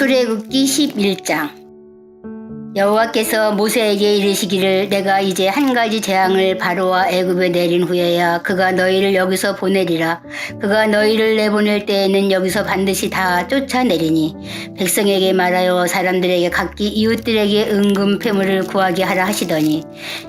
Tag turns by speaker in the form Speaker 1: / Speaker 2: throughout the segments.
Speaker 1: 출애굽기 11장. 여호와께서 모세에게 이르시기를 내가 이제 한 가지 재앙을 바로와 애굽에 내린 후에야 그가 너희를 여기서 보내리라. 그가 너희를 내보낼 때에는 여기서 반드시 다 쫓아내리니 백성에게 말하여 사람들에게 각기 이웃들에게 은금 패물을 구하게 하라 하시더니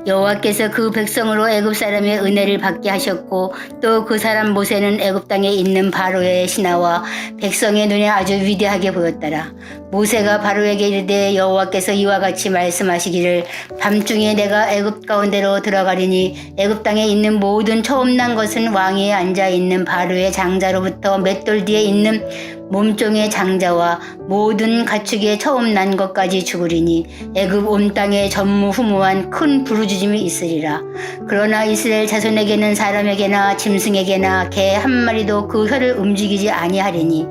Speaker 1: 여호와께서 그 백성으로 애굽 사람의 은혜를 받게 하셨고 또 그 사람 모세는 애굽 땅에 있는 바로의 신하와 백성의 눈에 아주 위대하게 보였더라. 모세가 바로에게 이르되 여호와께서 이와 같이 말씀하시기를 밤중에 내가 애굽 가운데로 들어가리니 애굽 땅에 있는 모든 처음 난 것은 왕위에 앉아 있는 바로의 장자로부터 맷돌 뒤에 있는 몸종의 장자와 모든 가축의 처음 난 것까지 죽으리니 애굽 온 땅에 전무후무한 큰 부르짖음이 있으리라. 그러나 이스라엘 자손에게는 사람에게나 짐승에게나 개 한 마리도 그 혀를 움직이지 아니하리니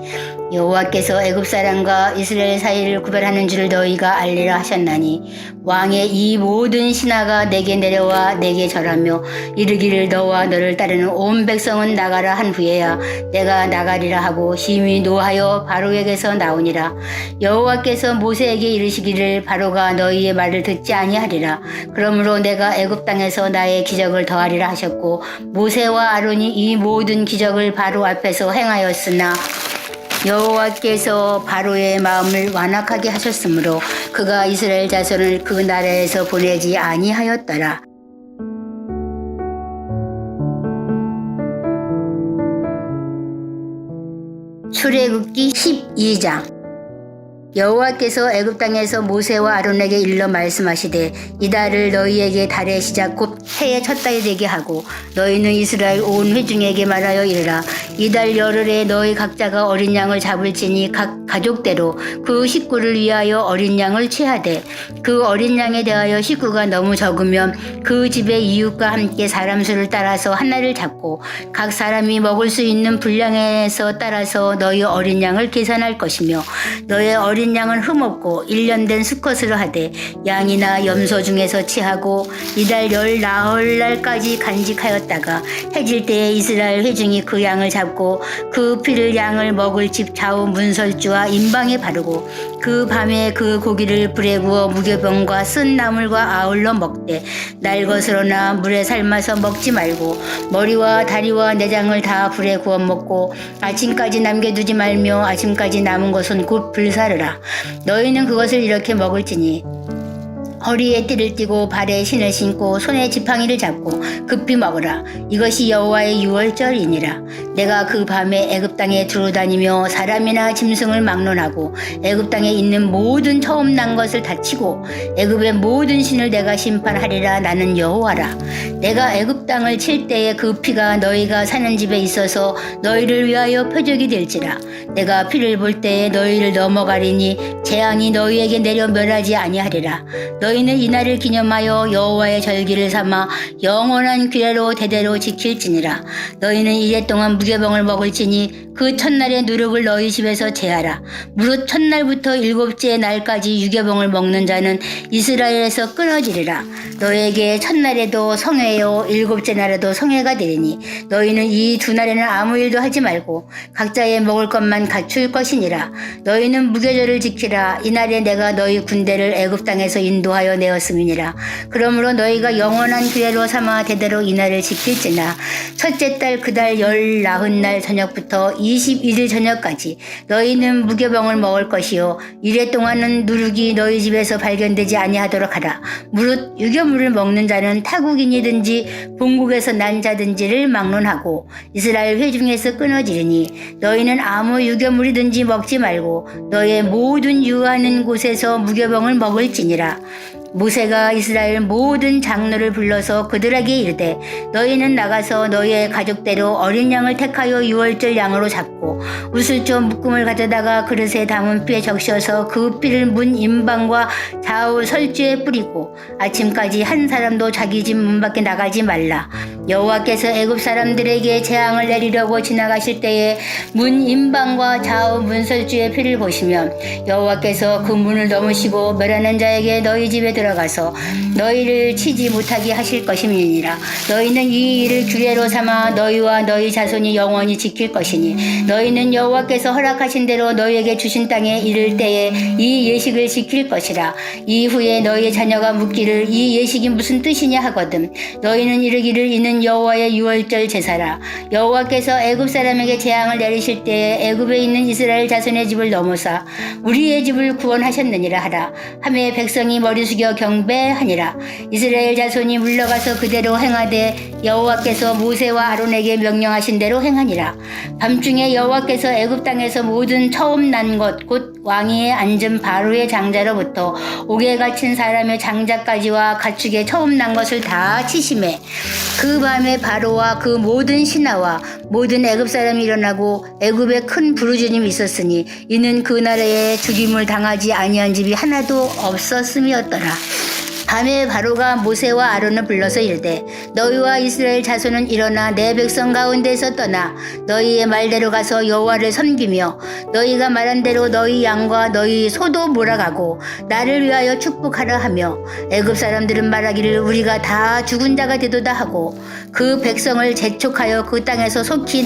Speaker 1: 여호와께서 애굽 사람과 이스라엘 사이를 구별하는 줄 너희가 알리라 하셨나니 왕의 이 모든 신하가 내게 내려와 내게 절하며 이르기를 너와 너를 따르는 온 백성은 나가라 한 후에야 내가 나가리라 하고 심히 노하여 바로에게서 나오니라. 여호와께서 모세에게 이르시기를 바로가 너희의 말을 듣지 아니하리라. 그러므로 내가 애굽 땅에서 나의 기적을 더하리라 하셨고 모세와 아론이 이 모든 기적을 바로 앞에서 행하였으나 여호와께서 바로의 마음을 완악하게 하셨으므로 그가 이스라엘 자손을 그 나라에서 보내지 아니하였더라. 출애굽기 12장. 여호와께서 애굽 땅에서 모세와 아론에게 일러 말씀하시되 이달을 너희에게 달의 시작 곧 해의 첫 달이 되게 하고 너희는 이스라엘 온 회중에게 말하여 이르라. 이달 열흘에 너희 각자가 어린 양을 잡을지니 각 가족대로 그 식구를 위하여 어린 양을 취하되 그 어린 양에 대하여 식구가 너무 적으면 그 집의 이웃과 함께 사람 수를 따라서 하나를 잡고 각 사람이 먹을 수 있는 분량에서 따라서 너희 어린 양을 계산할 것이며 너의 어린 양은 흠없고 1년 된 수컷으로 하되 양이나 염소 중에서 취하고 이달 열 나흘날까지 간직하였다가 해질 때에 이스라엘 회중이 그 양을 잡고 그 피를 양을 먹을 집 좌우 문설주와 임방에 바르고 그 밤에 그 고기를 불에 구워 무교병과 쓴 나물과 아울러 먹되 날 것으로나 물에 삶아서 먹지 말고 머리와 다리와 내장을 다 불에 구워 먹고 아침까지 남겨두지 말며 아침까지 남은 것은 곧 불사르라. 너희는 그것을 이렇게 먹을지니 허리에 띠를 띠고 발에 신을 신고 손에 지팡이를 잡고 급히 먹으라. 이것이 여호와의 유월절이니라. 내가 그 밤에 애굽 땅에 두루다니며 사람이나 짐승을 막론하고 애굽 땅에 있는 모든 처음 난 것을 다치고 애굽의 모든 신을 내가 심판하리라. 나는 여호와라. 내가 애굽 땅을 칠 때에 그 피가 너희가 사는 집에 있어서 너희를 위하여 표적이 될지라. 내가 피를 볼 때에 너희를 넘어가리니 재앙이 너희에게 내려 멸하지 아니하리라. 너희는 이날을 기념하여 여호와의 절기를 삼아 영원한 규례로 대대로 지킬지니라. 너희는 이랫동안 무교병을 먹을지니 그 첫날의 누룩을 너희 집에서 제하라. 무릇 첫날부터 일곱째 날까지 유교병을 먹는 자는 이스라엘에서 끊어지리라. 너에게 첫날에도 성회요 일곱째 날에도 성회가 되리니 너희는 이 두 날에는 아무 일도 하지 말고 각자의 먹을 것만 갖출 것이니라. 너희는 무교절을 지키라. 이날에 내가 너희 군대를 애굽 땅에서 인도하여 내었음이니라. 그러므로 너희가 영원한 규례로 삼아 대대로 이날을 지킬지나 첫째 달 그 달 열 나흔날 저녁부터 21일 저녁까지 너희는 무교병을 먹을 것이요 이래 동안은 누룩이 너희 집에서 발견되지 아니하도록 하라. 무릇 유교물을 먹는 자는 타국인이든지 본국에서 난 자든지를 막론하고 이스라엘 회중에서 끊어지리니 너희는 아무 유교물이든지 먹지 말고 너의 모든 유하는 곳에서 무교병을 먹을지니라. 모세가 이스라엘 모든 장로를 불러서 그들에게 이르되 너희는 나가서 너희의 가족대로 어린 양을 택하여 유월절 양으로 잡고 우슬조 묶음을 가져다가 그릇에 담은 피에 적셔서 그 피를 문 임방과 좌우 설주에 뿌리고 아침까지 한 사람도 자기 집 문 밖에 나가지 말라. 여호와께서 애굽 사람들에게 재앙을 내리려고 지나가실 때에 문 임방과 좌우 문설주의 표를 보시면 여호와께서 그 문을 넘으시고 멸하는 자에게 너희 집에 들어가서 너희를 치지 못하게 하실 것임이니라. 너희는 이 일을 규례로 삼아 너희와 너희 자손이 영원히 지킬 것이니 너희는 여호와께서 허락하신 대로 너희에게 주신 땅에 이를 때에 이 예식을 지킬 것이라. 이후에 너희의 자녀가 묻기를 이 예식이 무슨 뜻이냐 하거든 너희는 이르기를 이는 여호와의 유월절 제사라. 여호와께서 애굽 사람에게 재앙을 내리실 때에 애굽에 있는 이스라엘 자손의 집을 넘어사 우리의 집을 구원하셨느니라 하라. 하매 백성이 머리 숙여 경배하니라. 이스라엘 자손이 물러가서 그대로 행하되 여호와께서 모세와 아론에게 명령하신 대로 행하니라. 밤중에 여호와께서 애굽 땅에서 모든 처음 난 것 곧 왕위에 앉은 바로의 장자로부터 옥에 갇힌 사람의 장자까지와 가축의 처음 난 것을 다 치심에 그 밤에 바로와 그 모든 신하와 모든 애굽 사람이 일어나고 애굽에 큰 부르짖음이 있었으니 이는 그 나라에 죽임을 당하지 아니한 집이 하나도 없었음이었더라. 밤에 바로가 모세와 아론을 불러서 이르되 너희와 이스라엘 자손은 일어나 내 백성 가운데서 떠나 너희의 말대로 가서 여호와를 섬기며 너희가 말한 대로 너희 양과 너희 소도 몰아가고 나를 위하여 축복하라 하며 애굽 사람들은 말하기를 우리가 다 죽은 자가 되도다 하고 그 백성을 재촉하여 그 땅에서 속히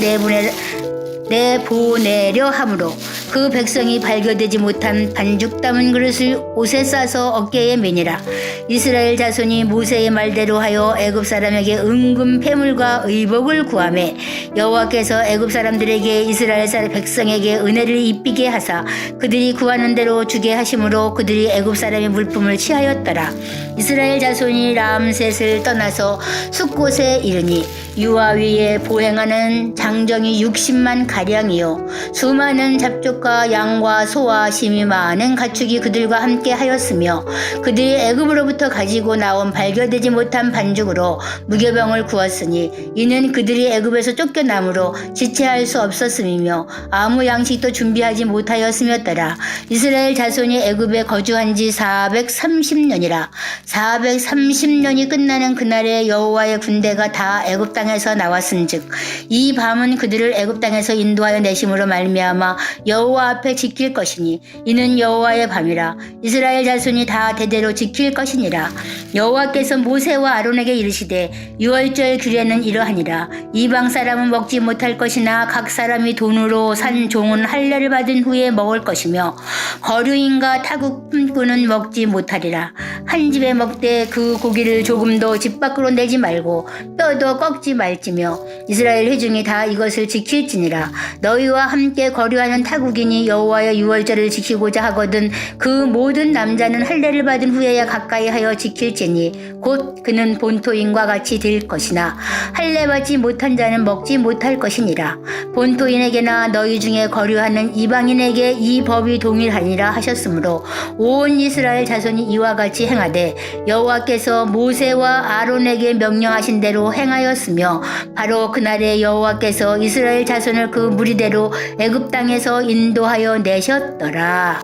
Speaker 1: 내보내려 하므로 그 백성이 발견되지 못한 반죽 담은 그릇을 옷에 싸서 어깨에 매니라. 이스라엘 자손이 모세의 말대로 하여 애굽 사람에게 은금 패물과 의복을 구하매 여호와께서 애굽 사람들에게 이스라엘 사람 백성에게 은혜를 입히게 하사 그들이 구하는 대로 주게 하심으로 그들이 애굽 사람의 물품을 취하였더라. 이스라엘 자손이 람셋을 떠나서 숫곳에 이르니 유아 위에 보행하는 장정이 60만 가량이요 수많은 잡족과 양과 소와 심이 많은 가축이 그들과 함께 하였으며 그들이 애굽으로부터 가지고 나온 발견되지 못한 반죽으로 무교병을 구웠으니 이는 그들이 애굽에서 쫓겨남으로 지체할 수 없었음이며 아무 양식도 준비하지 못하였음이었더라. 이스라엘 자손이 애굽에 거주한 지 430년이라. 430년이 끝나는 그날에 여호와의 군대가 다 애굽 땅에서 나왔은즉 이 밤은 그들을 애굽 땅에서 인도하여 내심으로 말미암아 여호와 앞에 지킬 것이니 이는 여호와의 밤이라. 이스라엘 자손이 다 대대로 지킬 것이니라. 여호와께서 모세와 아론에게 이르시되 유월절 규례는 이러하니라. 이방 사람은 먹지 못할 것이나 각 사람이 돈으로 산 종은 할례를 받은 후에 먹을 것이며 거류인과 타국 품꾼은 먹지 못하리라. 한 집에 먹되 그 고기를 조금도 집 밖으로 내지 말고 뼈도 꺾지 말지며 이스라엘 회중이 다 이것을 지킬지니라. 너희와 함께 거류하는 타국인이 여호와의 유월절을 지키고자 하거든 그 모든 남자는 할례를 받은 후에야 가까이 하여 지킬지니 곧 그는 본토인과 같이 될 것이나 할례 받지 못한 자는 먹지 못할 것이니라. 본토인에게나 너희 중에 거류하는 이방인에게 이 법이 동일하니라 하셨으므로 온 이스라엘 자손이 이와 같이 행하되 여호와께서 모세와 아론에게 명령하신 대로 행하였으며 바로 그날에 여호와께서 이스라엘 자손을 그 무리대로 애굽 땅에서 인도하여 내셨더라.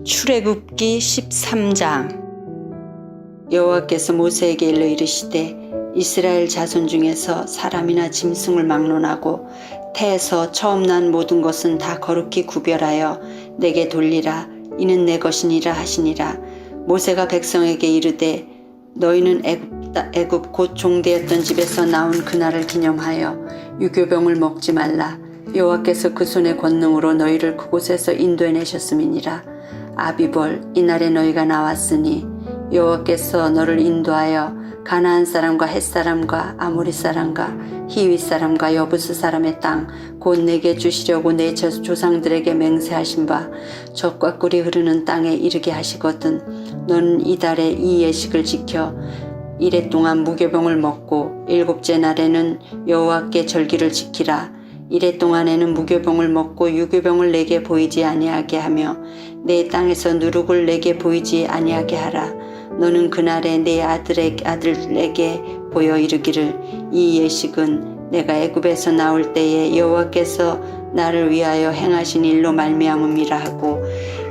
Speaker 2: 출애굽기 13장. 여호와께서 모세에게 일러 이르시되 이스라엘 자손 중에서 사람이나 짐승을 막론하고 태에서 처음 난 모든 것은 다 거룩히 구별하여 내게 돌리라. 이는 내 것이니라 하시니라. 모세가 백성에게 이르되 너희는 애굽 곧 종되었던 집에서 나온 그날을 기념하여 유교병을 먹지 말라. 여호와께서 그 손의 권능으로 너희를 그곳에서 인도해내셨음이니라. 아비볼, 이날에 너희가 나왔으니 여호와께서 너를 인도하여 가나안 사람과 헷 사람과 아모리 사람과 히위 사람과 여부스 사람의 땅 곧 내게 주시려고 내 조상들에게 맹세하신 바 젖과 꿀이 흐르는 땅에 이르게 하시거든. 너는 이달에 이 예식을 지켜 이래 동안 무교병을 먹고 일곱째 날에는 여호와께 절기를 지키라. 이래 동안에는 무교병을 먹고 유교병을 내게 보이지 아니하게 하며 내 땅에서 누룩을 내게 보이지 아니하게 하라. 너는 그날에 내 아들에게 보여 이르기를 이 예식은 내가 애굽에서 나올 때에 여호와께서 나를 위하여 행하신 일로 말미암음이라 하고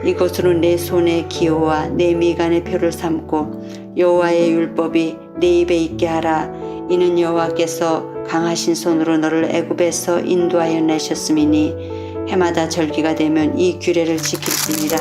Speaker 2: 이것으로 내 손의 기호와 내 미간의 표를 삼고 여호와의 율법이 내 입에 있게 하라. 이는 여호와께서 강하신 손으로 너를 애굽에서 인도하여 내셨음이니 해마다 절기가 되면 이 규례를 지킬지니라.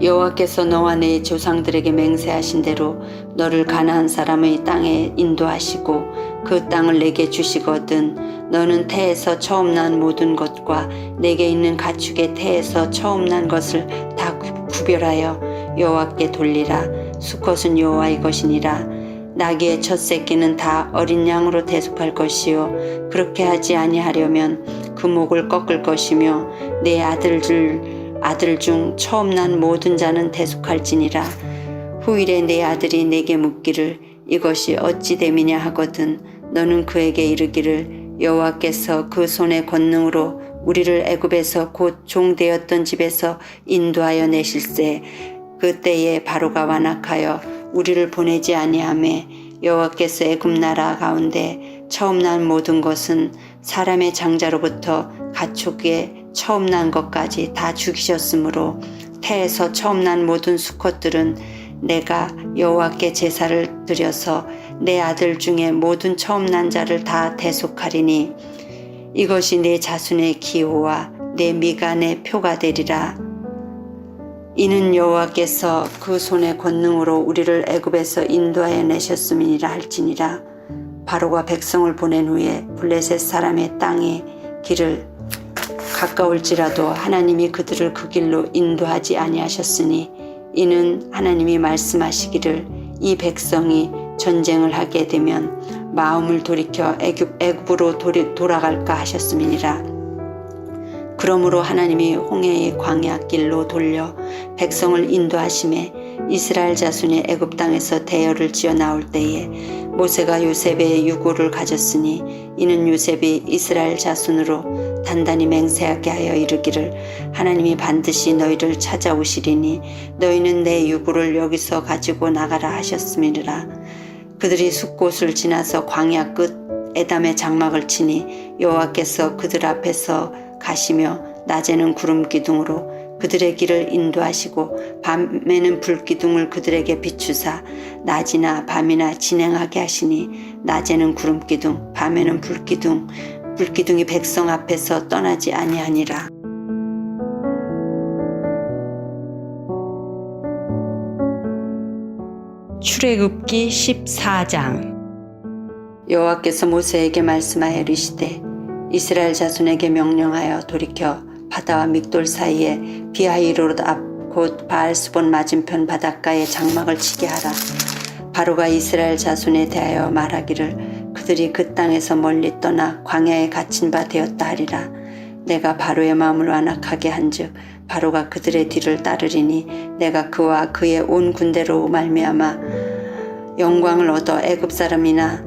Speaker 2: 여호와께서 너와 내 조상들에게 맹세하신 대로 너를 가나안 사람의 땅에 인도하시고 그 땅을 내게 주시거든 너는 태에서 처음 난 모든 것과 내게 있는 가축의 태에서 처음 난 것을 다 구별하여 여호와께 돌리라. 수컷은 여호와의 것이니라. 나귀의 첫 새끼는 다 어린 양으로 대속할 것이요 그렇게 하지 아니하려면 그 목을 꺾을 것이며 내 아들 중 처음 난 모든 자는 대속할지니라. 후일에 내 아들이 내게 묻기를 이것이 어찌 됨이냐 하거든 너는 그에게 이르기를 여호와께서 그 손의 권능으로 우리를 애굽에서 곧 종되었던 집에서 인도하여 내실세 그때에 바로가 완악하여 우리를 보내지 아니하매 여호와께서 애굽 나라 가운데 처음 난 모든 것은 사람의 장자로부터 가축의 처음 난 것까지 다 죽이셨으므로 태에서 처음 난 모든 수컷들은 내가 여호와께 제사를 드려서 내 아들 중에 모든 처음 난 자를 다 대속하리니 이것이 내 자손의 기호와 내 미간의 표가 되리라. 이는 여호와께서 그 손의 권능으로 우리를 애굽에서 인도하여 내셨음이니라 할지니라. 바로가 백성을 보낸 후에 블레셋 사람의 땅의 길을 가까울지라도 하나님이 그들을 그 길로 인도하지 아니하셨으니 이는 하나님이 말씀하시기를 이 백성이 전쟁을 하게 되면 마음을 돌이켜 애굽으로 돌아갈까 하셨음이니라. 그러므로 하나님이 홍해의 광야 길로 돌려 백성을 인도하심에 이스라엘 자손이 애굽 땅에서 대열을 지어 나올 때에 모세가 요셉의 유고를 가졌으니 이는 요셉이 이스라엘 자손으로 단단히 맹세하게 하여 이르기를 하나님이 반드시 너희를 찾아오시리니 너희는 내 유고를 여기서 가지고 나가라 하셨음이니라. 그들이 숫곳을 지나서 광야 끝 에담의 장막을 치니 여호와께서 그들 앞에서 가시며 낮에는 구름 기둥으로 그들의 길을 인도하시고 밤에는 불기둥을 그들에게 비추사 낮이나 밤이나 진행하게 하시니 낮에는 구름 기둥 밤에는 불기둥이 백성 앞에서 떠나지 아니하니라. 출애굽기 14장. 여호와께서 모세에게 말씀하여 이르시되 이스라엘 자손에게 명령하여 돌이켜 바다와 믹돌 사이에 비하히롯 앞 곧 바알스본 맞은편 바닷가에 장막을 치게 하라. 바로가 이스라엘 자손에 대하여 말하기를 그들이 그 땅에서 멀리 떠나 광야에 갇힌 바 되었다 하리라. 내가 바로의 마음을 완악하게 한즉 바로가 그들의 뒤를 따르리니 내가 그와 그의 온 군대로 말미암아 영광을 얻어 애굽 사람이나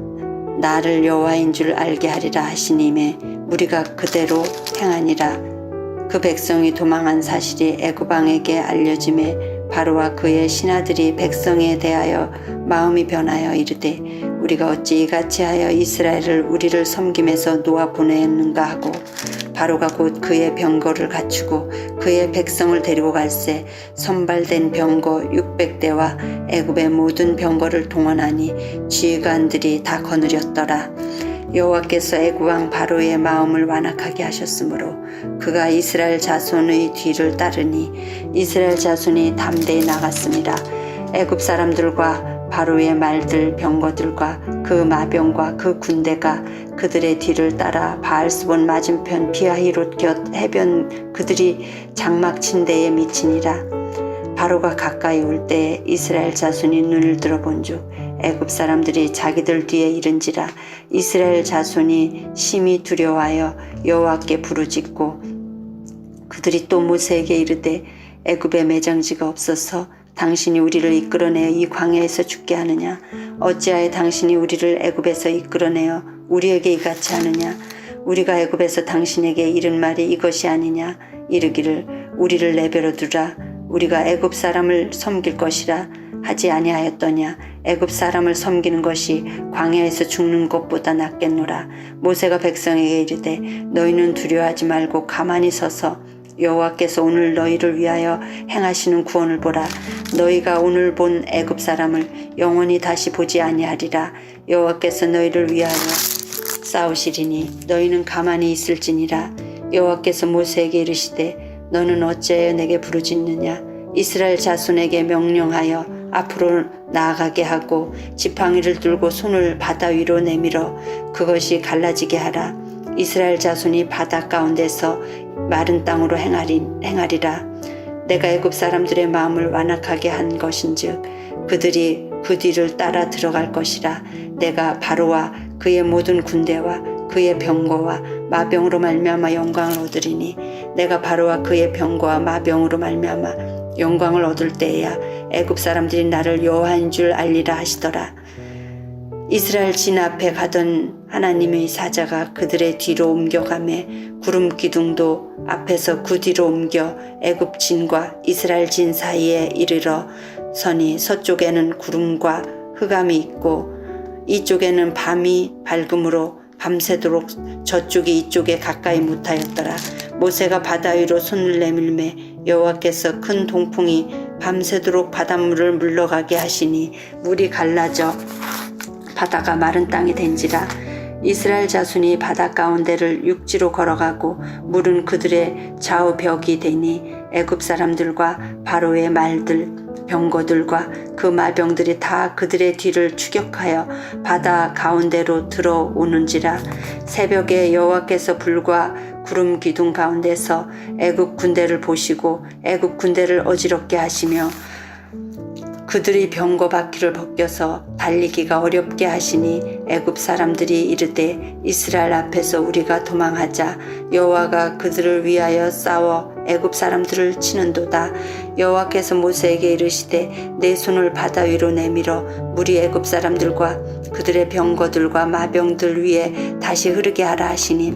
Speaker 2: 나를 여호와인 줄 알게 하리라 하시님에 우리가 그대로 행하니라. 그 백성이 도망한 사실이 애굽 왕에게 알려짐에 바로와 그의 신하들이 백성에 대하여 마음이 변하여 이르되 우리가 어찌 이같이 하여 이스라엘을 우리를 섬김에서 놓아 보내었는가 하고 바로가 곧 그의 병거를 갖추고 그의 백성을 데리고 갈새 선발된 병거 600대와 애굽의 모든 병거를 동원하니 지휘관들이 다 거느렸더라. 여호와께서 애굽 왕 바로의 마음을 완악하게 하셨으므로 그가 이스라엘 자손의 뒤를 따르니 이스라엘 자손이 담대히 나갔습니다. 애굽 사람들과 바로의 말들 병거들과 그 마병과 그 군대가 그들의 뒤를 따라 바알스본 맞은편 비하히롯 곁 해변 그들이 장막 친 데에 미치니라. 바로가 가까이 올 때에 이스라엘 자손이 눈을 들어본즉 애굽 사람들이 자기들 뒤에 이른지라. 이스라엘 자손이 심히 두려워하여 여호와께 부르짖고 그들이 또 모세에게 이르되 애굽에 매장지가 없어서 당신이 우리를 이끌어내어 이 광야에서 죽게 하느냐? 어찌하여 당신이 우리를 애굽에서 이끌어내어 우리에게 이같이 하느냐? 우리가 애굽에서 당신에게 이른 말이 이것이 아니냐? 이르기를 우리를 내버려 두라. 우리가 애굽 사람을 섬길 것이라 하지 아니하였더냐? 애굽 사람을 섬기는 것이 광야에서 죽는 것보다 낫겠노라. 모세가 백성에게 이르되 너희는 두려워하지 말고 가만히 서서 여호와께서 오늘 너희를 위하여 행하시는 구원을 보라. 너희가 오늘 본 애굽 사람을 영원히 다시 보지 아니하리라. 여호와께서 너희를 위하여 싸우시리니 너희는 가만히 있을지니라. 여호와께서 모세에게 이르시되 너는 어찌하여 내게 부르짖느냐. 이스라엘 자손에게 명령하여 앞으로 나아가게 하고 지팡이를 들고 손을 바다 위로 내밀어 그것이 갈라지게 하라. 이스라엘 자손이 바다 가운데서 마른 땅으로 행하리라. 내가 애굽 사람들의 마음을 완악하게 한 것인즉 그들이 그 뒤를 따라 들어갈 것이라. 내가 바로와 그의 모든 군대와 그의 병거와 마병으로 말미암아 영광을 얻으리니 내가 바로와 그의 병거와 마병으로 말미암아 영광을 얻을 때에야 애굽 사람들이 나를 여호와인 줄 알리라 하시더라. 이스라엘 진 앞에 가던 하나님의 사자가 그들의 뒤로 옮겨가매 구름 기둥도 앞에서 그 뒤로 옮겨 애굽 진과 이스라엘 진 사이에 이르러 서니 서쪽에는 구름과 흑암이 있고 이쪽에는 밤이 밝음으로 밤새도록 저쪽이 이쪽에 가까이 못하였더라. 모세가 바다 위로 손을 내밀매 여호와께서 큰 동풍이 밤새도록 바닷물을 물러가게 하시니 물이 갈라져 바다가 마른 땅이 된지라. 이스라엘 자손이 바다 가운데를 육지로 걸어가고 물은 그들의 좌우벽이 되니 애굽 사람들과 바로의 말들 병거들과 그 마병들이 다 그들의 뒤를 추격하여 바다 가운데로 들어오는지라. 새벽에 여호와께서 불과 구름 기둥 가운데서 애굽 군대를 보시고 애굽 군대를 어지럽게 하시며 그들이 병거 바퀴를 벗겨서 달리기가 어렵게 하시니 애굽 사람들이 이르되 이스라엘 앞에서 우리가 도망하자. 여호와가 그들을 위하여 싸워 애굽 사람들을 치는도다. 여호와께서 모세에게 이르시되 내 손을 바다 위로 내밀어 물이 애굽 사람들과 그들의 병거들과 마병들 위에 다시 흐르게 하라 하시니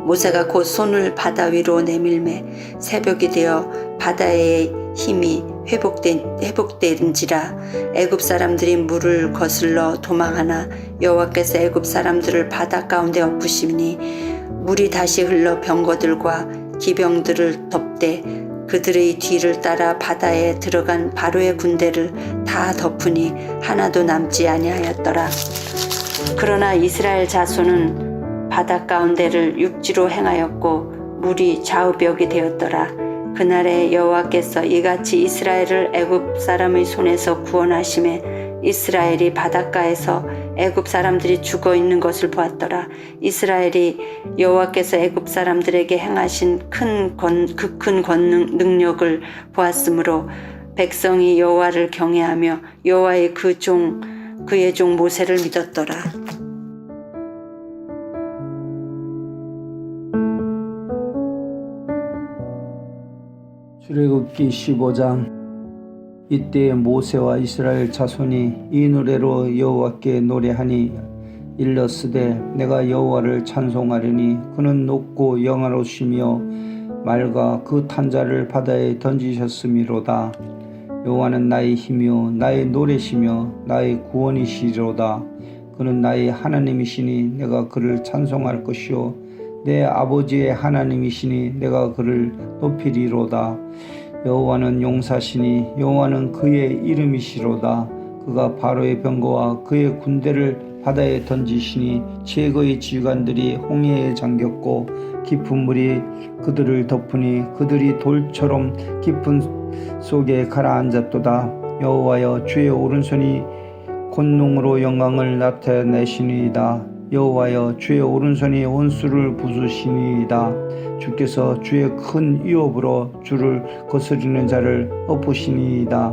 Speaker 2: 모세가 곧 손을 바다 위로 내밀매 새벽이 되어 바다의 힘이 회복된지라. 애굽 사람들이 물을 거슬러 도망하나 여호와께서 애굽 사람들을 바다 가운데 엎으시니 물이 다시 흘러 병거들과 기병들을 덮되 그들의 뒤를 따라 바다에 들어간 바로의 군대를 다 덮으니 하나도 남지 아니하였더라. 그러나 이스라엘 자손은 바다 가운데를 육지로 행하였고 물이 좌우벽이 되었더라. 그날에 여호와께서 이같이 이스라엘을 애굽 사람의 손에서 구원하심에 이스라엘이 바닷가에서 애굽 사람들이 죽어 있는 것을 보았더라. 이스라엘이 여호와께서 애굽 사람들에게 행하신 그 큰 능력을 보았으므로 백성이 여호와를 경외하며 여호와의 그의 종 모세를 믿었더라.
Speaker 3: 출애굽기 15장. 이때 모세와 이스라엘 자손이 이 노래로 여호와께 노래하니 일렀으되 내가 여호와를 찬송하리니 그는 높고 영화로우시며 말과 그 탄자를 바다에 던지셨음이로다. 여호와는 나의 힘이요 나의 노래시며 나의 구원이시로다. 그는 나의 하나님이시니 내가 그를 찬송할 것이요 내 아버지의 하나님이시니 내가 그를 높이리로다. 여호와는 용사시니 여호와는 그의 이름이시로다. 그가 바로의 병거와 그의 군대를 바다에 던지시니 최고의 지휘관들이 홍해에 잠겼고 깊은 물이 그들을 덮으니 그들이 돌처럼 깊은 속에 가라앉았도다. 여호와여 주의 오른손이 권능으로 영광을 나타내시니이다. 여호와여 주의 오른손이 원수를 부수시니이다. 주께서 주의 큰 위협으로 주를 거스리는 자를 엎으시니이다.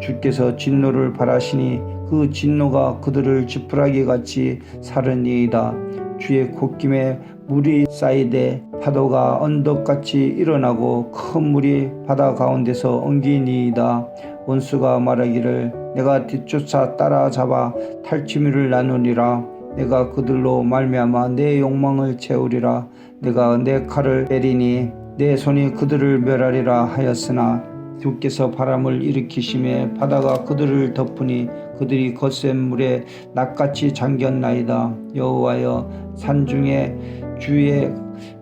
Speaker 3: 주께서 진노를 발하시니 그 진노가 그들을 지푸라기같이 사르니이다. 주의 콧김에 물이 쌓이되 파도가 언덕같이 일어나고 큰 물이 바다 가운데서 엉기니이다. 원수가 말하기를 내가 뒤쫓아 따라잡아 탈취물을 나누리라. 내가 그들로 말미암아 내 욕망을 채우리라. 내가 내 칼을 때리니 내 손이 그들을 멸하리라 하였으나 주께서 바람을 일으키심에 바다가 그들을 덮으니 그들이 거센 물에 낫같이 잠겼나이다. 여호와여, 산중에 주의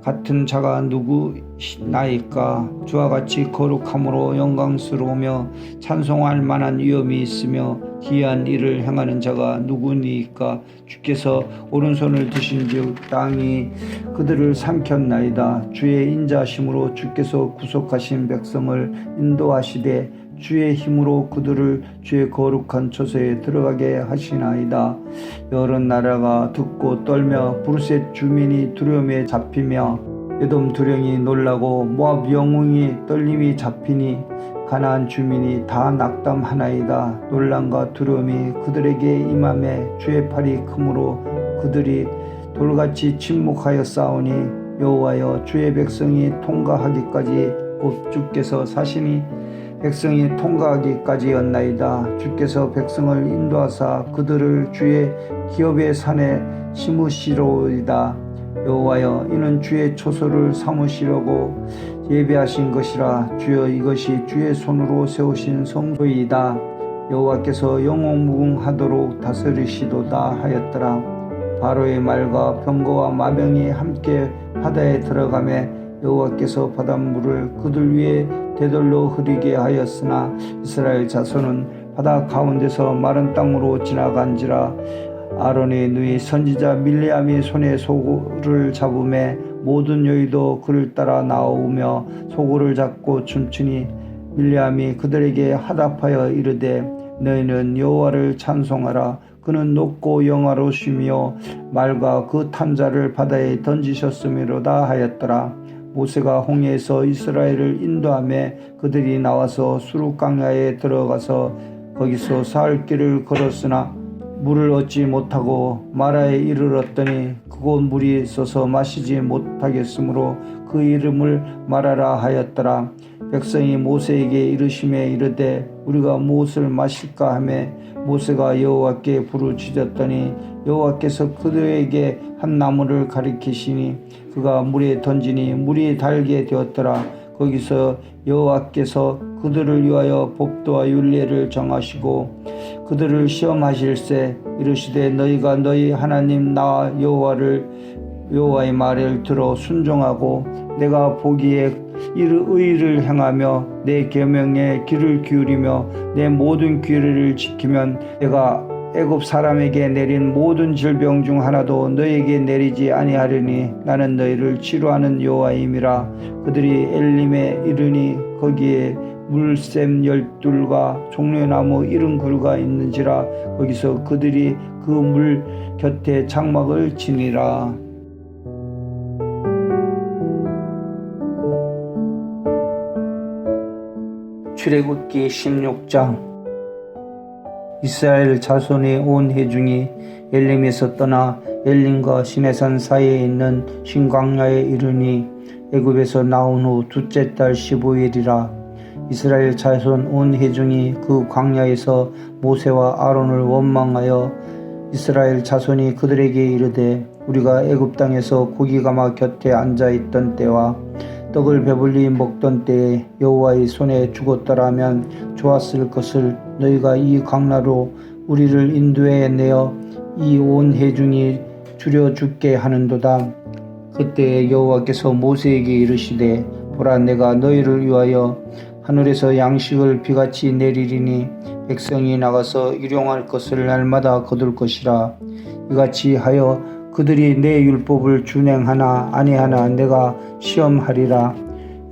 Speaker 3: 같은 자가 누구나이까? 주와 같이 거룩함으로 영광스러우며 찬송할 만한 위엄이 있으며 기이한 일을 행하는 자가 누구니까? 주께서 오른손을 드신즉 땅이 그들을 삼켰나이다. 주의 인자심으로 주께서 구속하신 백성을 인도하시되 주의 힘으로 그들을 주의 거룩한 처소에 들어가게 하시나이다. 여러 나라가 듣고 떨며 브루셋 주민이 두려움에 잡히며 에돔 두령이 놀라고 모압 영웅이 떨림이 잡히니 가나안 주민이 다 낙담하나이다. 놀람과 두려움이 그들에게 임함에 주의 팔이 크므로 그들이 돌같이 침묵하여 싸우니 여호와여, 주의 백성이 통과하기까지 곧 주께서 사시니 백성이 통과하기까지였나이다. 주께서 백성을 인도하사 그들을 주의 기업의 산에 심으시로이다. 여호와여, 이는 주의 초소를 삼으시려고 예배하신 것이라. 주여, 이것이 주의 손으로 세우신 성소이다. 여호와께서 영웅무궁하도록 다스리시도다 하였더라. 바로의 말과 병거와 마병이 함께 바다에 들어가매 여호와께서 바닷물을 그들 위에 대들로 흐리게 하였으나 이스라엘 자손은 바다 가운데서 마른 땅으로 지나간지라. 아론의 누이 선지자 밀리암이 손에 소고를 잡음에 모든 여인도 그를 따라 나오며 소고를 잡고 춤추니 밀리암이 그들에게 화답하여 이르되 너희는 여호와를 찬송하라. 그는 높고 영화로우시며 말과 그 탄자를 바다에 던지셨음이로다 하였더라. 모세가 홍해에서 이스라엘을 인도하며 그들이 나와서 수르 광야에 들어가서 거기서 사흘 길을 걸었으나 물을 얻지 못하고 마라에 이르렀더니 그곳 물이 있어서 마시지 못하겠으므로 그 이름을 마라라 하였더라. 백성이 모세에게 이르시매 이르되 우리가 무엇을 마실까 하매 모세가 여호와께 부르짖었더니 여호와께서 그들에게 한 나무를 가리키시니 그가 물에 던지니 물이 달게 되었더라. 거기서 여호와께서 그들을 위하여 법도와 율례를 정하시고 그들을 시험하실세 이르시되 너희가 너희 하나님 나 여호와의 말을 들어 순종하고 내가 보기에 의를 행하며 내 계명에 귀를 기울이며 내 모든 규례를 지키면 내가 애굽 사람에게 내린 모든 질병 중 하나도 너희에게 내리지 아니하리니 나는 너희를 치료하는 여호와임이라. 그들이 엘림에 이르니 거기에 물샘 12과 종려나무 70그루가 있는지라. 거기서 그들이 그 물 곁에 장막을 치니라. 출애굽기 16장. 이스라엘 자손의 온 회중이 엘림에서 떠나 엘림과 시내산 사이에 있는 신광야에 이르니 애굽에서 나온 후 둘째 달 15일이라. 이스라엘 자손 온 회중이 그 광야에서 모세와 아론을 원망하여 이스라엘 자손이 그들에게 이르되 우리가 애굽 땅에서 고기가마 곁에 앉아있던 때와 떡을 배불리 먹던 때에 여호와의 손에 죽었더라면 좋았을 것을 너희가 이 광야로 우리를 인도해 내어 이 온 회중이 줄여 죽게 하는도다. 그때 여호와께서 모세에게 이르시되 보라, 내가 너희를 위하여 하늘에서 양식을 비같이 내리리니 백성이 나가서 일용할 것을 날마다 거둘 것이라. 이같이 하여 그들이 내 율법을 준행하나 아니하나 내가 시험하리라.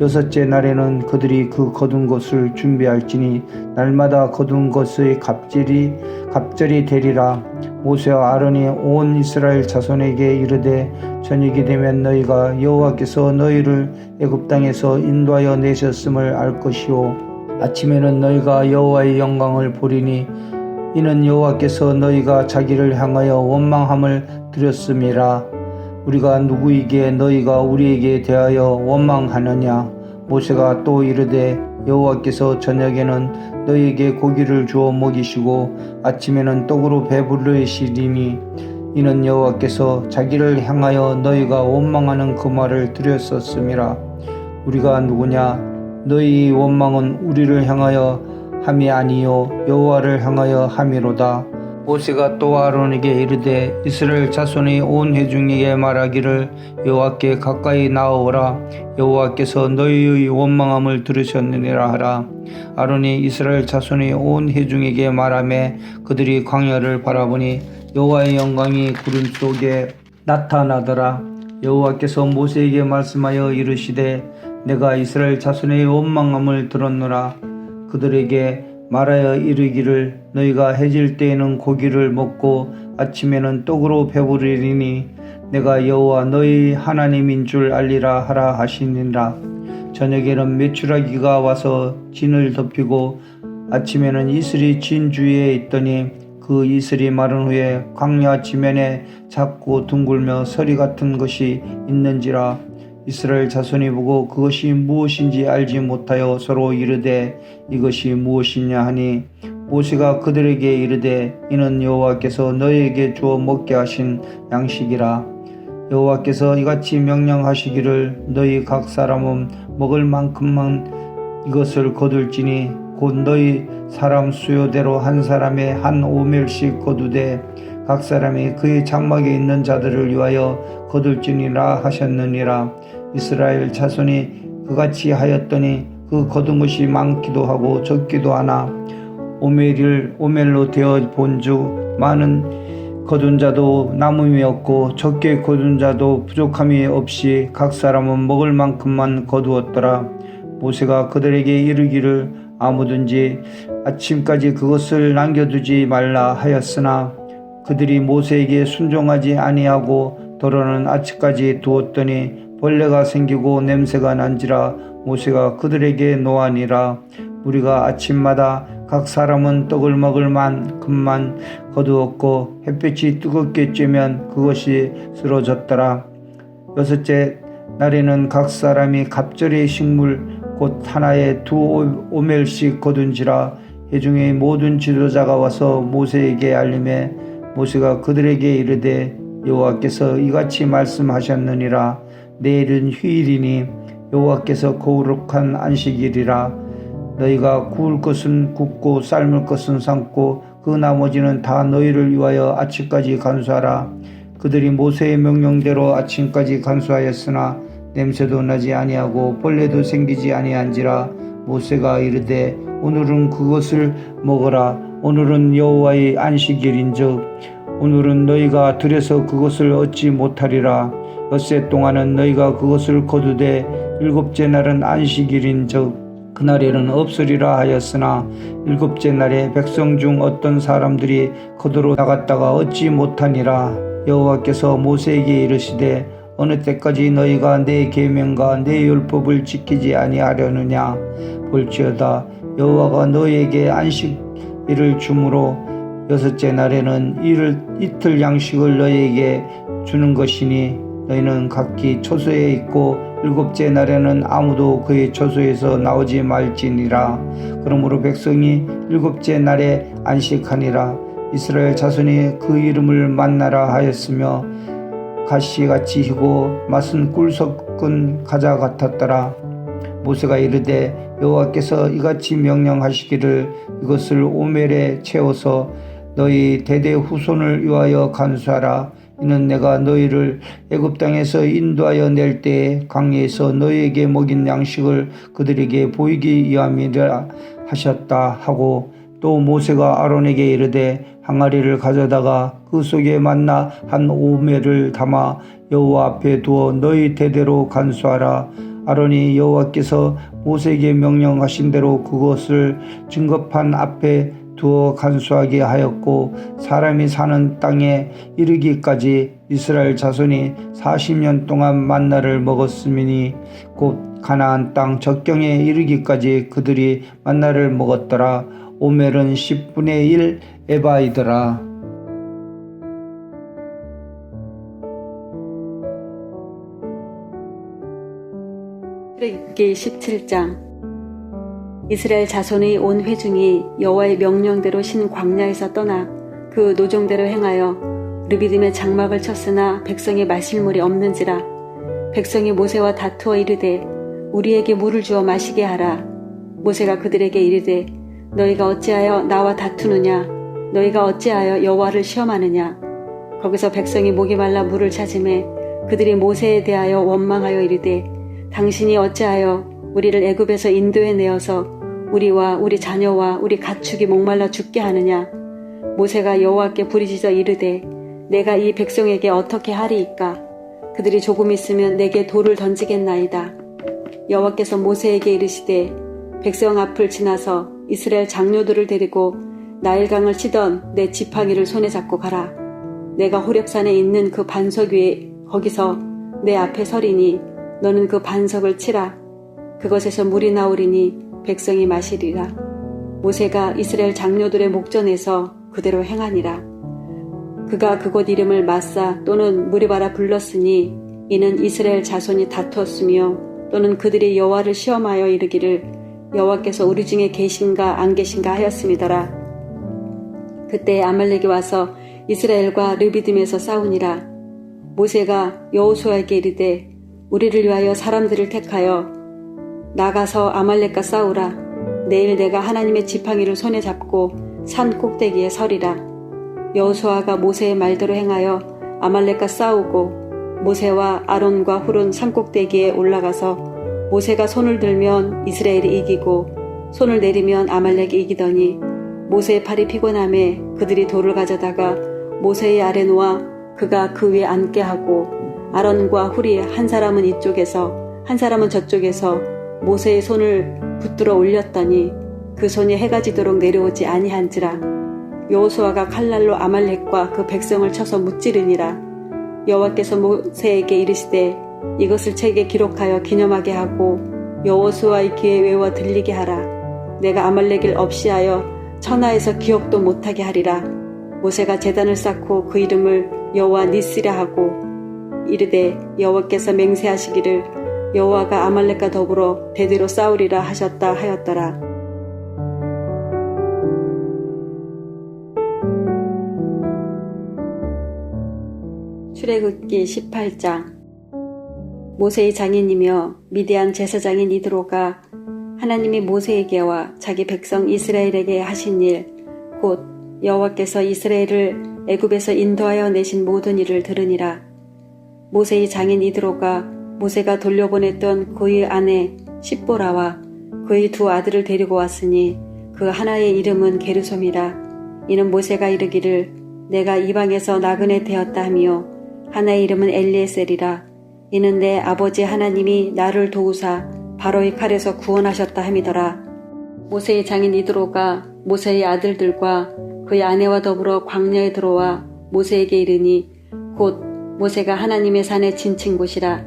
Speaker 3: 여섯째 날에는 그들이 그 거둔 것을 준비할지니 날마다 거둔 것의 갑절이 되리라. 모세와 아론이 온 이스라엘 자손에게 이르되 저녁이 되면 너희가 여호와께서 너희를 애굽 땅에서 인도하여 내셨음을 알 것이요 아침에는 너희가 여호와의 영광을 보리니 이는 여호와께서 너희가 자기를 향하여 원망함을 드렸음이라. 우리가 누구이기에 너희가 우리에게 대하여 원망하느냐. 모세가 또 이르되 여호와께서 저녁에는 너희에게 고기를 주어 먹이시고 아침에는 떡으로 배부르시리니 이는 여호와께서 자기를 향하여 너희가 원망하는 그 말을 드렸었음이라. 우리가 누구냐. 너희 원망은 우리를 향하여 함이 아니요 여호와를 향하여 함이로다. 모세가 또 아론에게 이르되 이스라엘 자손의 온 회중에게 말하기를 여호와께 가까이 나아오라. 여호와께서 너희의 원망함을 들으셨느니라 하라. 아론이 이스라엘 자손의 온 회중에게 말하매 그들이 광야를 바라보니 여호와의 영광이 구름 속에 나타나더라. 여호와께서 모세에게 말씀하여 이르시되 내가 이스라엘 자손의 원망함을 들었노라. 그들에게 말하여 이르기를 너희가 해질 때에는 고기를 먹고 아침에는 떡으로 배부르리니 내가 여호와 너희 하나님인 줄 알리라 하라 하시니라. 저녁에는 메추라기가 와서 진을 덮이고 아침에는 이슬이 진 주위에 있더니 그 이슬이 마른 후에 광야 지면에 작고 둥글며 서리 같은 것이 있는지라. 이스라엘 자손이 보고 그것이 무엇인지 알지 못하여 서로 이르되 이것이 무엇이냐 하니 모세가 그들에게 이르되 이는 여호와께서 너희에게 주어 먹게 하신 양식이라. 여호와께서 이같이 명령하시기를 너희 각 사람은 먹을 만큼만 이것을 거둘지니 곧 너희 사람 수요대로 한 사람에 한 오멜씩 거두되 각 사람이 그의 장막에 있는 자들을 위하여 거둘지니라 하셨느니라. 이스라엘 자손이 그같이 하였더니 그 거둔 것이 많기도 하고 적기도 하나 오멜로 되어 본즉 많은 거둔 자도 남음이 없고 적게 거둔 자도 부족함이 없이 각 사람은 먹을 만큼만 거두었더라. 모세가 그들에게 이르기를 아무든지 아침까지 그것을 남겨두지 말라 하였으나 그들이 모세에게 순종하지 아니하고 더러는 아침까지 두었더니 벌레가 생기고 냄새가 난지라. 모세가 그들에게 노하니라. 우리가 아침마다 각 사람은 떡을 먹을 만큼만 거두었고 햇볕이 뜨겁게 쬐면 그것이 쓰러졌더라. 여섯째 날에는 각 사람이 갑절의 식물 곧 하나에 두 오멜씩 거둔지라. 회중의 모든 지도자가 와서 모세에게 알림해 모세가 그들에게 이르되 여호와께서 이같이 말씀하셨느니라. 내일은 휴일이니 여호와께서 거룩한 안식일이라. 너희가 구울 것은 굽고 삶을 것은 삶고 그 나머지는 다 너희를 위하여 아침까지 간수하라. 그들이 모세의 명령대로 아침까지 간수하였으나 냄새도 나지 아니하고 벌레도 생기지 아니한지라. 모세가 이르되 오늘은 그것을 먹어라. 오늘은 여호와의 안식일인즉 오늘은 너희가 들에서 그것을 얻지 못하리라. 엿새 동안은 너희가 그것을 거두되 일곱째 날은 안식일인즉 그날에는 없으리라 하였으나 일곱째 날에 백성 중 어떤 사람들이 거두러 나갔다가 얻지 못하니라. 여호와께서 모세에게 이르시되 어느 때까지 너희가 내 계명과 내 율법을 지키지 아니하려느냐. 볼지어다 여호와가 너희에게 안식일을 주므로 여섯째 날에는 이틀 양식을 너희에게 주는 것이니 너희는 각기 초소에 있고 일곱째 날에는 아무도 그의 초소에서 나오지 말지니라. 그러므로 백성이 일곱째 날에 안식하니라. 이스라엘 자손이 그 이름을 만나라 하였으며 가시같이 희고 맛은 꿀 섞은 가자 같았더라. 모세가 이르되 여호와께서 이같이 명령하시기를 이것을 오멜에 채워서 너희 대대 후손을 위하여 간수하라. 이는 내가 너희를 애굽 땅에서 인도하여 낼 때에 광야에서 너희에게 먹인 양식을 그들에게 보이기 위함이라 하셨다 하고 또 모세가 아론에게 이르되 항아리를 가져다가 그 속에 만나 한 오멜을 담아 여호와 앞에 두어 너희 대대로 간수하라. 아론이 여호와께서 모세에게 명령하신 대로 그것을 증거판 앞에 두어 간수하게 하였고 사람이 사는 땅에 이르기까지 이스라엘 자손이 40년 동안 만나를 먹었으니 곧 가나안 땅 적경에 이르기까지 그들이 만나를 먹었더라. 오멜은 10분의 1 에바이더라.
Speaker 2: 출애굽기 17장. 이스라엘 자손의 온 회중이 여호와의 명령대로 신 광야에서 떠나 그 노종대로 행하여 르비딤의 장막을 쳤으나 백성이 마실 물이 없는지라. 백성이 모세와 다투어 이르되 우리에게 물을 주어 마시게 하라. 모세가 그들에게 이르되 너희가 어찌하여 나와 다투느냐? 너희가 어찌하여 여호와를 시험하느냐? 거기서 백성이 목이 말라 물을 찾으매 그들이 모세에 대하여 원망하여 이르되 당신이 어찌하여 우리를 애굽에서 인도해 내어서 우리와 우리 자녀와 우리 가축이 목말라 죽게 하느냐? 모세가 여호와께 부르짖어 이르되 내가 이 백성에게 어떻게 하리이까? 그들이 조금 있으면 내게 돌을 던지겠나이다. 여호와께서 모세에게 이르시되 백성 앞을 지나서 이스라엘 장로들을 데리고 나일강을 치던 내 지팡이를 손에 잡고 가라. 내가 호렙산에 있는 그 반석 위에 거기서 내 앞에 서리니 너는 그 반석을 치라. 그것에서 물이 나오리니 백성이 마시리라. 모세가 이스라엘 장로들의 목전에서 그대로 행하니라. 그가 그곳 이름을 마사 또는 무리바라 불렀으니 이는 이스라엘 자손이 다투었으며 또는 그들이 여호와를 시험하여 이르기를 여호와께서 우리 중에 계신가 안 계신가 하였음이더라. 그때 아말렉이 와서 이스라엘과 르비딤에서 싸우니라. 모세가 여호수아에게 이르되 우리를 위하여 사람들을 택하여 나가서 아말렉과 싸우라. 내일 내가 하나님의 지팡이를 손에 잡고 산 꼭대기에 서리라. 여호수아가 모세의 말대로 행하여 아말렉과 싸우고 모세와 아론과 훌은 산 꼭대기에 올라가서 모세가 손을 들면 이스라엘이 이기고 손을 내리면 아말렉이 이기더니 모세의 팔이 피곤함에 그들이 돌을 가져다가 모세의 아래 놓아 그가 그 위에 앉게 하고 아론과 훌이 한 사람은 이쪽에서 한 사람은 저쪽에서 모세의 손을 붙들어 올렸더니 그 손이 해가 지도록 내려오지 아니한지라. 여호수아가 칼날로 아말렉과 그 백성을 쳐서 무찌르니라. 여호와께서 모세에게 이르시되 이것을 책에 기록하여 기념하게 하고 여호수아의 귀에 외워 들리게 하라. 내가 아말렉을 없이하여 천하에서 기억도 못하게 하리라. 모세가 제단을 쌓고 그 이름을 여호와 니스라 하고 이르되 여호와께서 맹세하시기를 여호와가 아말렉과 더불어 대대로 싸우리라 하셨다 하였더라. 출애굽기 18장. 모세의 장인이며 미디안 제사장인 이드로가 하나님이 모세에게와 자기 백성 이스라엘에게 하신 일, 곧 여호와께서 이스라엘을 애굽에서 인도하여 내신 모든 일을 들으니라. 모세의 장인 이드로가 모세가 돌려보냈던 그의 아내 십보라와 그의 두 아들을 데리고 왔으니 그 하나의 이름은 게르솜이라. 이는 모세가 이르기를 내가 이방에서 나그네 되었다 하며 하나의 이름은 엘리에셀이라. 이는 내 아버지 하나님이 나를 도우사 바로의 칼에서 구원하셨다 함이더라. 모세의 장인 이드로가 모세의 아들들과 그의 아내와 더불어 광야에 들어와 모세에게 이르니 곧 모세가 하나님의 산에 진친 곳이라.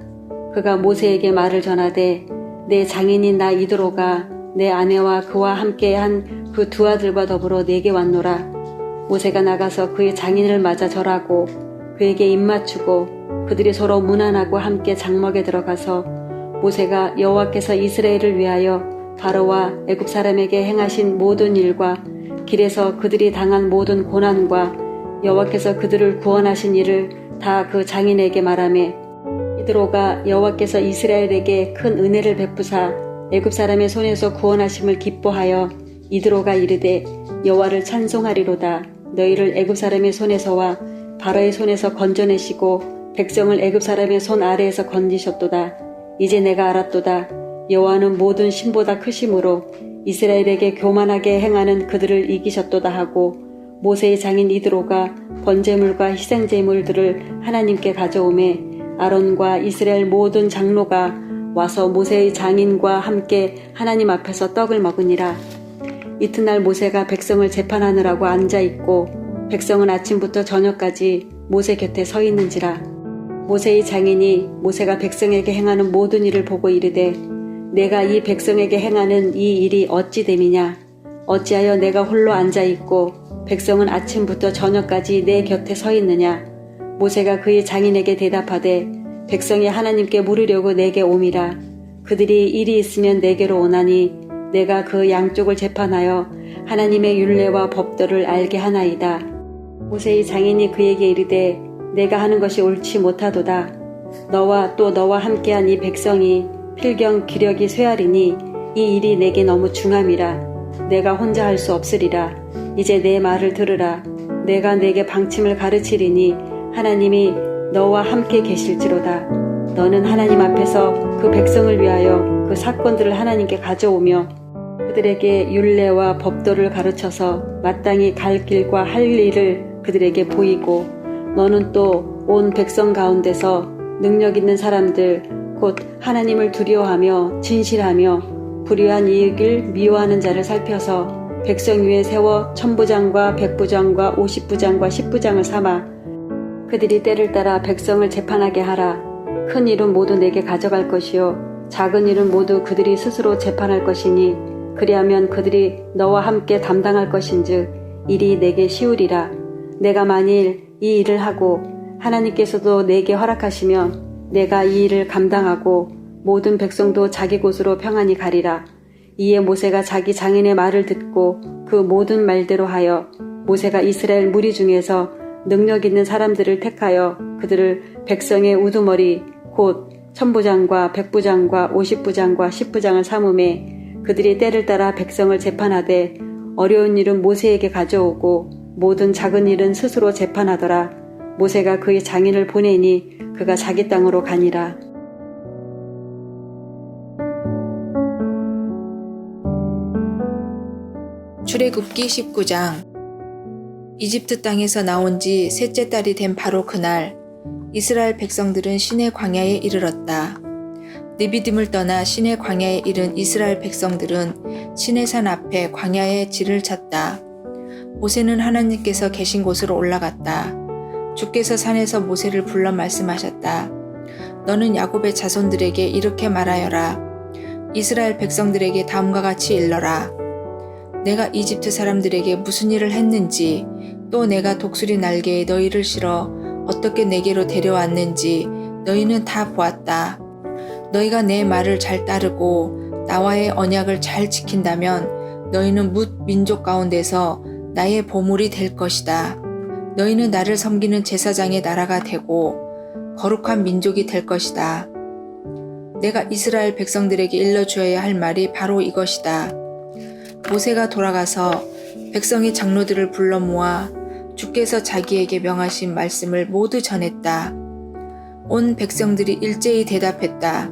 Speaker 2: 그가 모세에게 말을 전하되 내 장인인 나 이드로가 내 아내와 그와 함께한 그 두 아들과 더불어 내게 왔노라. 모세가 나가서 그의 장인을 맞아 절하고 그에게 입맞추고 그들이 서로 문안하고 함께 장막에 들어가서 모세가 여호와께서 이스라엘을 위하여 바로와 애굽 사람에게 행하신 모든 일과 길에서 그들이 당한 모든 고난과 여호와께서 그들을 구원하신 일을 다 그 장인에게 말하매 이드로가 여호와께서 이스라엘에게 큰 은혜를 베푸사 애굽 사람의 손에서 구원하심을 기뻐하여 이드로가 이르되 여호와를 찬송하리로다. 너희를 애굽 사람의 손에서와 바로의 손에서 건져내시고 백성을 애굽 사람의 손 아래에서 건지셨도다. 이제 내가 알았도다. 여호와는 모든 신보다 크심으로 이스라엘에게 교만하게 행하는 그들을 이기셨도다 하고 모세의 장인 이드로가 번제물과 희생제물들을 하나님께 가져오매 아론과 이스라엘 모든 장로가 와서 모세의 장인과 함께 하나님 앞에서 떡을 먹으니라. 이튿날 모세가 백성을 재판하느라고 앉아있고 백성은 아침부터 저녁까지 모세 곁에 서 있는지라. 모세의 장인이 모세가 백성에게 행하는 모든 일을 보고 이르되 내가 이 백성에게 행하는 이 일이 어찌 됨이냐. 어찌하여 내가 홀로 앉아있고 백성은 아침부터 저녁까지 내 곁에 서 있느냐. 모세가 그의 장인에게 대답하되 백성이 하나님께 물으려고 내게 옴이라. 그들이 일이 있으면 내게로 오나니 내가 그 양쪽을 재판하여 하나님의 율례와 법도를 알게 하나이다. 모세의 장인이 그에게 이르되 내가 하는 것이 옳지 못하도다. 너와 또 너와 함께한 이 백성이 필경 기력이 쇠하리니 이 일이 내게 너무 중함이라. 내가 혼자 할 수 없으리라. 이제 내 말을 들으라. 내가 내게 방침을 가르치리니 하나님이 너와 함께 계실지로다. 너는 하나님 앞에서 그 백성을 위하여 그 사건들을 하나님께 가져오며 그들에게 율례와 법도를 가르쳐서 마땅히 갈 길과 할 일을 그들에게 보이고, 너는 또 온 백성 가운데서 능력 있는 사람들 곧 하나님을 두려워하며 진실하며 불의한 이익을 미워하는 자를 살펴서 백성 위에 세워 천부장과 백부장과 50부장과 10부장을 삼아 그들이 때를 따라 백성을 재판하게 하라. 큰 일은 모두 내게 가져갈 것이요 작은 일은 모두 그들이 스스로 재판할 것이니 그리하면 그들이 너와 함께 담당할 것인즉 일이 내게 쉬우리라. 내가 만일 이 일을 하고 하나님께서도 내게 허락하시면 내가 이 일을 감당하고 모든 백성도 자기 곳으로 평안히 가리라. 이에 모세가 자기 장인의 말을 듣고 그 모든 말대로 하여 모세가 이스라엘 무리 중에서 능력 있는 사람들을 택하여 그들을 백성의 우두머리 곧 천부장과 백부장과 50부장과 10부장을 삼음에 그들이 때를 따라 백성을 재판하되 어려운 일은 모세에게 가져오고 모든 작은 일은 스스로 재판하더라. 모세가 그의 장인을 보내니 그가 자기 땅으로 가니라.
Speaker 4: 출애굽기 19장. 이집트 땅에서 나온 지 셋째 달이 된 바로 그날 이스라엘 백성들은 시내 광야에 이르렀다. 느비딤을 떠나 시내 광야에 이른 이스라엘 백성들은 시내산 앞에 광야에 진을 쳤다. 모세는 하나님께서 계신 곳으로 올라갔다. 주께서 산에서 모세를 불러 말씀하셨다. 너는 야곱의 자손들에게 이렇게 말하여라. 이스라엘 백성들에게 다음과 같이 일러라. 내가 이집트 사람들에게 무슨 일을 했는지, 또 내가 독수리 날개에 너희를 실어 어떻게 내게로 데려왔는지 너희는 다 보았다. 너희가 내 말을 잘 따르고 나와의 언약을 잘 지킨다면 너희는 뭇 민족 가운데서 나의 보물이 될 것이다. 너희는 나를 섬기는 제사장의 나라가 되고 거룩한 민족이 될 것이다. 내가 이스라엘 백성들에게 일러주어야 할 말이 바로 이것이다. 모세가 돌아가서 백성의 장로들을 불러 모아 주께서 자기에게 명하신 말씀을 모두 전했다. 온 백성들이 일제히 대답했다.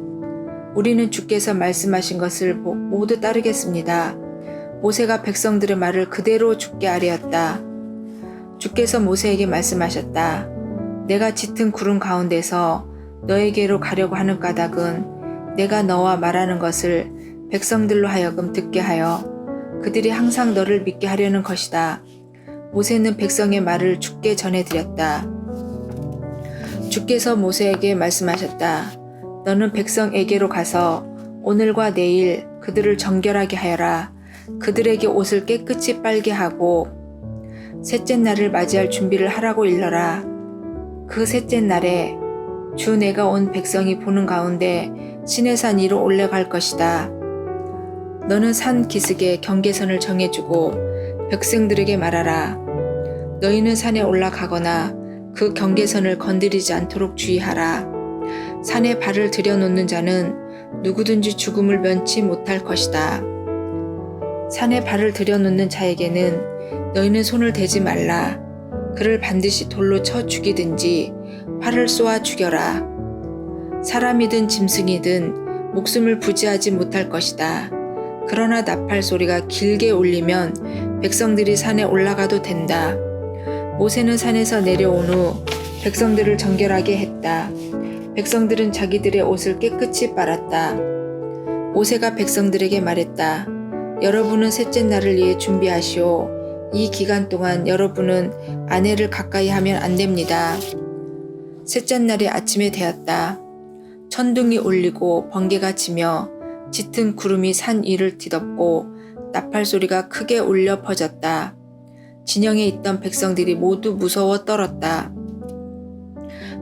Speaker 4: 우리는 주께서 말씀하신 것을 모두 따르겠습니다. 모세가 백성들의 말을 그대로 주께 아뢰었다. 주께서 모세에게 말씀하셨다. 내가 짙은 구름 가운데서 너에게로 가려고 하는 까닭은 내가 너와 말하는 것을 백성들로 하여금 듣게 하여 그들이 항상 너를 믿게 하려는 것이다. 모세는 백성의 말을 주께 전해드렸다. 주께서 모세에게 말씀하셨다. 너는 백성에게로 가서 오늘과 내일 그들을 정결하게 하여라. 그들에게 옷을 깨끗이 빨게 하고 셋째 날을 맞이할 준비를 하라고 일러라. 그 셋째 날에 주 내가 온 백성이 보는 가운데 시내산 위로 올라갈 것이다. 너는 산 기슭에 경계선을 정해주고 백성들에게 말하라. 너희는 산에 올라가거나 그 경계선을 건드리지 않도록 주의하라. 산에 발을 들여놓는 자는 누구든지 죽음을 면치 못할 것이다. 산에 발을 들여놓는 자에게는 너희는 손을 대지 말라. 그를 반드시 돌로 쳐 죽이든지 활을 쏘아 죽여라. 사람이든 짐승이든 목숨을 부지하지 못할 것이다. 그러나 나팔 소리가 길게 울리면 백성들이 산에 올라가도 된다. 모세는 산에서 내려온 후 백성들을 정결하게 했다. 백성들은 자기들의 옷을 깨끗이 빨았다. 모세가 백성들에게 말했다. 여러분은 셋째 날을 위해 준비하시오. 이 기간 동안 여러분은 아내를 가까이 하면 안 됩니다. 셋째 날이 아침에 되었다. 천둥이 울리고 번개가 치며 짙은 구름이 산 위를 뒤덮고 나팔 소리가 크게 울려 퍼졌다. 진영에 있던 백성들이 모두 무서워 떨었다.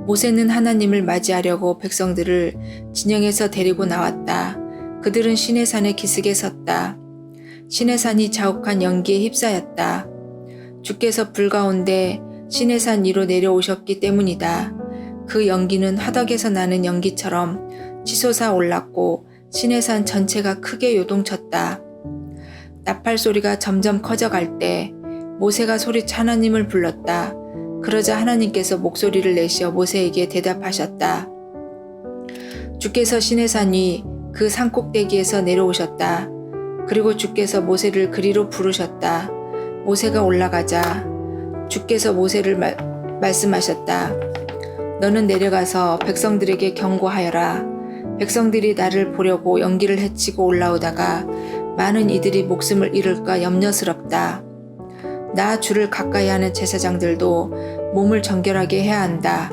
Speaker 4: 모세는 하나님을 맞이하려고 백성들을 진영에서 데리고 나왔다. 그들은 시내산의 기슭에 섰다. 시내산이 자욱한 연기에 휩싸였다. 주께서 불 가운데 시내산 위로 내려오셨기 때문이다. 그 연기는 화덕에서 나는 연기처럼 치솟아 올랐고 시내산 전체가 크게 요동쳤다. 나팔 소리가 점점 커져갈 때 모세가 소리쳐 하나님을 불렀다. 그러자 하나님께서 목소리를 내시어 모세에게 대답하셨다. 주께서 시내산 위 그 산꼭대기에서 내려오셨다. 그리고 주께서 모세를 그리로 부르셨다. 모세가 올라가자 주께서 모세를 말씀하셨다. 너는 내려가서 백성들에게 경고하여라. 백성들이 나를 보려고 연기를 헤치고 올라오다가 많은 이들이 목숨을 잃을까 염려스럽다. 나 주를 가까이 하는 제사장들도 몸을 정결하게 해야 한다.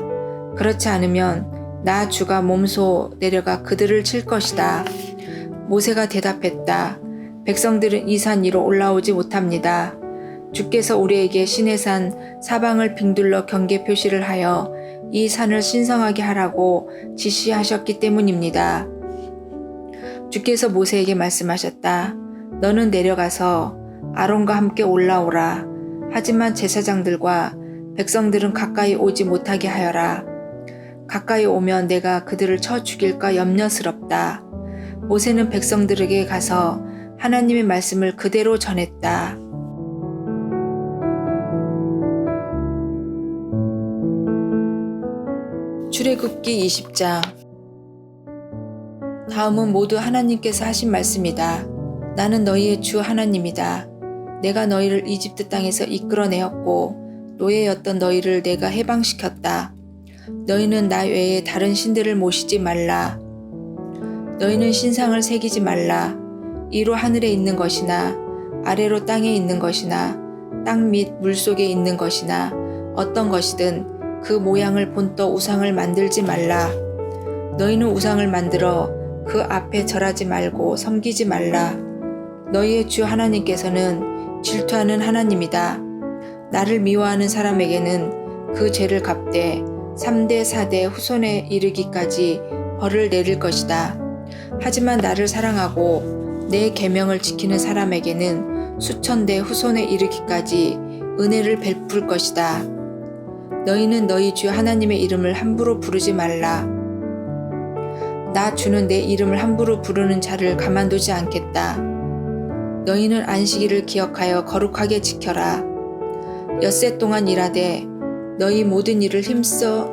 Speaker 4: 그렇지 않으면 나 주가 몸소 내려가 그들을 칠 것이다. 모세가 대답했다. 백성들은 이 산 위로 올라오지 못합니다. 주께서 우리에게 시내산 사방을 빙둘러 경계 표시를 하여 이 산을 신성하게 하라고 지시하셨기 때문입니다. 주께서 모세에게 말씀하셨다. 너는 내려가서 아론과 함께 올라오라. 하지만 제사장들과 백성들은 가까이 오지 못하게 하여라. 가까이 오면 내가 그들을 쳐 죽일까 염려스럽다. 모세는 백성들에게 가서 하나님의 말씀을 그대로 전했다. 출애굽기 20장. 다음은 모두 하나님께서 하신 말씀이다. 나는 너희의 주 하나님이다. 내가 너희를 이집트 땅에서 이끌어내었고 노예였던 너희를 내가 해방시켰다. 너희는 나 외에 다른 신들을 모시지 말라. 너희는 신상을 새기지 말라. 이로 하늘에 있는 것이나 아래로 땅에 있는 것이나 땅 및 물속에 있는 것이나 어떤 것이든 그 모양을 본떠 우상을 만들지 말라. 너희는 우상을 만들어 그 앞에 절하지 말고 섬기지 말라. 너희의 주 하나님께서는 질투하는 하나님이다. 나를 미워하는 사람에게는 그 죄를 갚되 3대 4대 후손에 이르기까지 벌을 내릴 것이다. 하지만 나를 사랑하고 내 계명을 지키는 사람에게는 수천 대 후손에 이르기까지 은혜를 베풀 것이다. 너희는 너희 주 하나님의 이름을 함부로 부르지 말라. 나 주는 내 이름을 함부로 부르는 자를 가만두지 않겠다. 너희는 안식일을 기억하여 거룩하게 지켜라. 엿새 동안 일하되 너희 모든 일을 힘써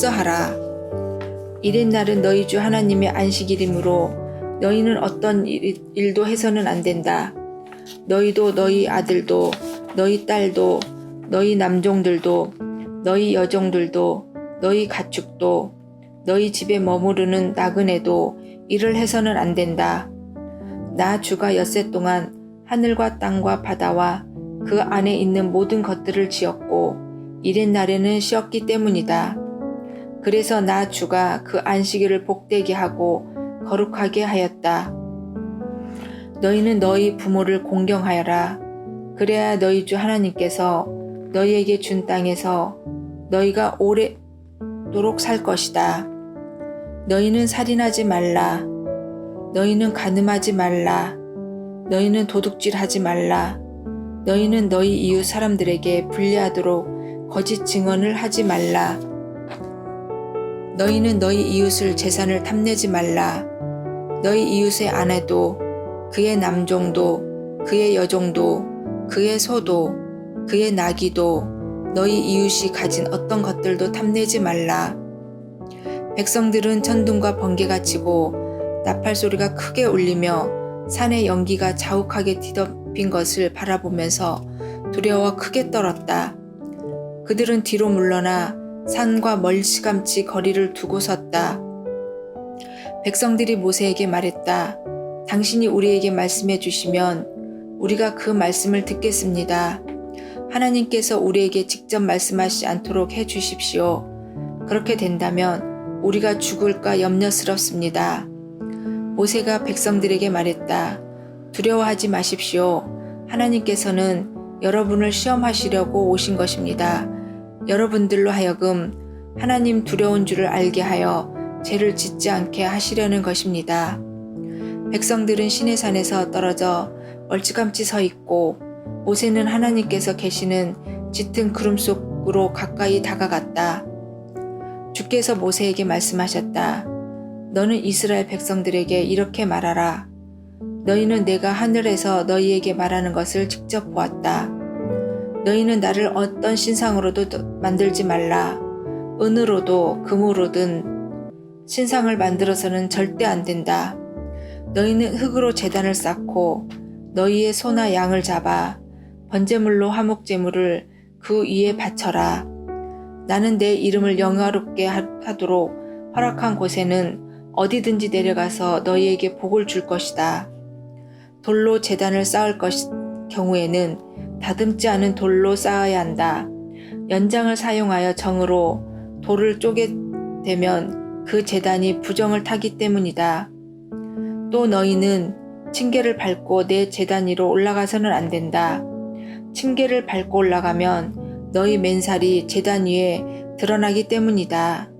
Speaker 4: 하라. 이튿날은 너희 주 하나님의 안식일이므로 너희는 어떤 일도 해서는 안 된다. 너희도 너희 아들도 너희 딸도 너희 남종들도 너희 여종들도 너희 가축도 너희 집에 머무르는 나그네도 일을 해서는 안 된다. 나 주가 엿새 동안 하늘과 땅과 바다와 그 안에 있는 모든 것들을 지었고 이튿날에는 쉬었기 때문이다. 그래서 나 주가 그 안식일을 복되게 하고 거룩하게 하였다. 너희는 너희 부모를 공경하여라. 그래야 너희 주 하나님께서 너희에게 준 땅에서 너희가 오래도록 살 것이다. 너희는 살인하지 말라. 너희는 간음하지 말라. 너희는 도둑질하지 말라. 너희는 너희 이웃 사람들에게 불리하도록 거짓 증언을 하지 말라. 너희는 너희 이웃을 재산을 탐내지 말라. 너희 이웃의 아내도 그의 남종도 그의 여종도 그의 소도 그의 나귀도 너희 이웃이 가진 어떤 것들도 탐내지 말라. 백성들은 천둥과 번개가 치고 나팔 소리가 크게 울리며 산의 연기가 자욱하게 뒤덮인 것을 바라보면서 두려워 크게 떨었다. 그들은 뒤로 물러나 산과 멀찌감치 거리를 두고 섰다. 백성들이 모세에게 말했다. 당신이 우리에게 말씀해 주시면 우리가 그 말씀을 듣겠습니다. 하나님께서 우리에게 직접 말씀하시지 않도록 해 주십시오. 그렇게 된다면 우리가 죽을까 염려스럽습니다. 모세가 백성들에게 말했다. 두려워하지 마십시오. 하나님께서는 여러분을 시험하시려고 오신 것입니다. 여러분들로 하여금 하나님 두려운 줄을 알게 하여 죄를 짓지 않게 하시려는 것입니다. 백성들은 시내산에서 떨어져 멀찌감치 서 있고 모세는 하나님께서 계시는 짙은 구름 속으로 가까이 다가갔다. 주께서 모세에게 말씀하셨다. 너는 이스라엘 백성들에게 이렇게 말하라. 너희는 내가 하늘에서 너희에게 말하는 것을 직접 보았다. 너희는 나를 어떤 신상으로도 만들지 말라. 은으로도 금으로든 신상을 만들어서는 절대 안 된다. 너희는 흙으로 제단을 쌓고 너희의 소나 양을 잡아 번제물로 화목제물을 그 위에 바쳐라. 나는 내 이름을 영화롭게 하도록 허락한 곳에는 어디든지 내려가서 너희에게 복을 줄 것이다. 돌로 제단을 쌓을 경우에는 다듬지 않은 돌로 쌓아야 한다. 연장을 사용하여 정으로 돌을 쪼개대면 그 제단이 부정을 타기 때문이다. 또 너희는 층계를 밟고 내 제단 위로 올라가서는 안 된다. 층계를 밟고 올라가면 너희 맨살이 제단 위에 드러나기 때문이다.